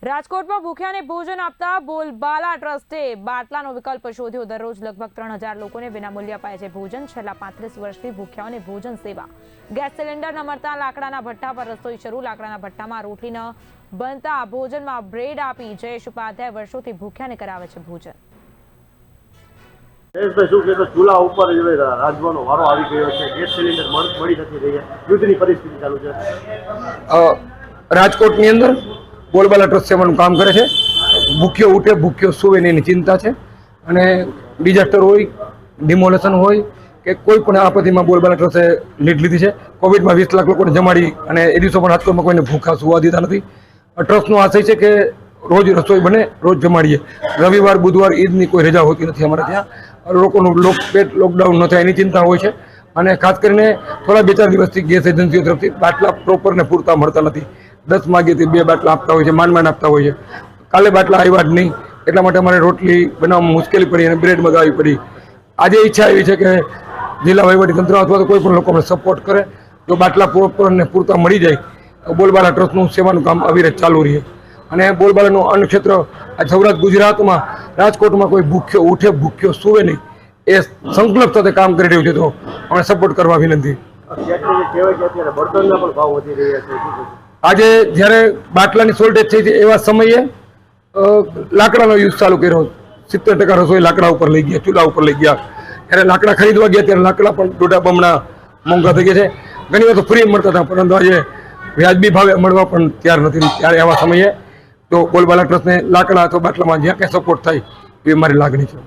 રાજકોટમાં ભૂખ્યાને ભોજન આપતા બોલબાલા ટ્રસ્ટે બાટલાનો વિકલ્પ શોધ્યો। દરરોજ લગભગ 3000 લોકોને વિનામૂલ્યે અપાય છે ભોજન। છેલ્લા 35 વર્ષથી ભૂખ્યાઓને ભોજન સેવા। ગેસ સિલિન્ડર ન મળતા લાકડાના ભઠ્ઠા પર રસોઈ શરૂ। લાકડાના ભઠ્ઠામાં રોટલી ન બનતા ભોજનમાં બ્રેડ આપી જયેશ ઉપાધ્યાય વર્ષોથી ભૂખ્યાને કરાવે છે ભોજન। ચૂલા ઉપર રાંધવાનો વારો આવી ગયો છે, ગેસ સિલિન્ડર મળી નથી રહ્યા, યુદ્ધની પરિસ્થિતિ ચાલુ છે। રાજકોટની અંદર બોલબાલા ટ્રસ્ટ સેવાનું કામ કરે છે। ભૂખ્યો ઉઠે ભૂખ્યો સુવે એની ચિંતા છે અને ડિઝાસ્ટર હોય, ડિમોલેશન હોય કે કોઈ પણ આપત્તિમાં બોલબાલા ટ્રસ્ટે લીડ લીધી છે। કોવિડમાં 20 લાખ લોકોને જમાડી અને એ દિવસો પણ રાજકોટમાં કોઈને ભૂખા સુવા દીધા નથી। ટ્રસ્ટનો આશય છે કે રોજ રસોઈ બને, રોજ જમાડીએ। રવિવાર બુધવાર ઈદની કોઈ રજા હોતી નથી અમારે ત્યાં। લોકોનું લોકડાઉન ન થાય એની ચિંતા હોય છે અને ખાસ કરીને થોડા 2-4 દિવસથી ગેસ એજન્સીઓ તરફથી બાટલા પ્રોપર ને પૂરતા મળતા નથી। 10 માગીથી 2 બાટલા આપતા હોય છે, માંડ આપતા હોય છે। કાલે બાટલા આવ્યા જ નહીં, એટલા માટે અમારે રોટલી બનાવવામાં મુશ્કેલી પડી અને બ્રેડ મગાવવી પડી। આજે ઈચ્છા એવી છે કે જિલ્લા વહીવટીતંત્ર અથવા તો કોઈ પણ લોકો અમને સપોર્ટ કરે। જો બાટલા પ્રોપર ને પૂરતા મળી જાય તો બોલબાલા ટ્રસ્ટનું સેવાનું કામ અવિરત ચાલુ રહે અને બોલબાલાનું અન્ન ક્ષેત્ર આ સૌરાષ્ટ્ર ગુજરાતમાં રાજકોટમાં કોઈ ભૂખ્યો ઉઠે ભૂખ્યો સુવે નહીં એ સંકલ્પ સાથે કામ કરી રહ્યું છે। તો અમે સપોર્ટ કરવા વિનંતી। આજે જ્યારે બાટલાની શોર્ટેજ થઈ છે એવા સમયે લાકડાનો યુઝ ચાલુ કર્યો। 70% રસોઈ લાકડા ઉપર લઈ ગયા, ચૂલા ઉપર લઈ ગયા। ત્યારે લાકડા ખરીદવા ગયા ત્યારે લાકડા પણ દોઢા બમણા મોંઘા થઈ ગયા છે। ઘણી વાર તો ફ્રી મળતા હતા, પરંતુ આજે વ્યાજબી ભાવે મળવા પણ તૈયાર નથી। ત્યારે આવા સમયે તો બોલબાલા ટ્રસ્ટને લાકડા અથવા બાટલામાં જ્યાં કંઈ સપોર્ટ થાય એ મારી લાગણી છે।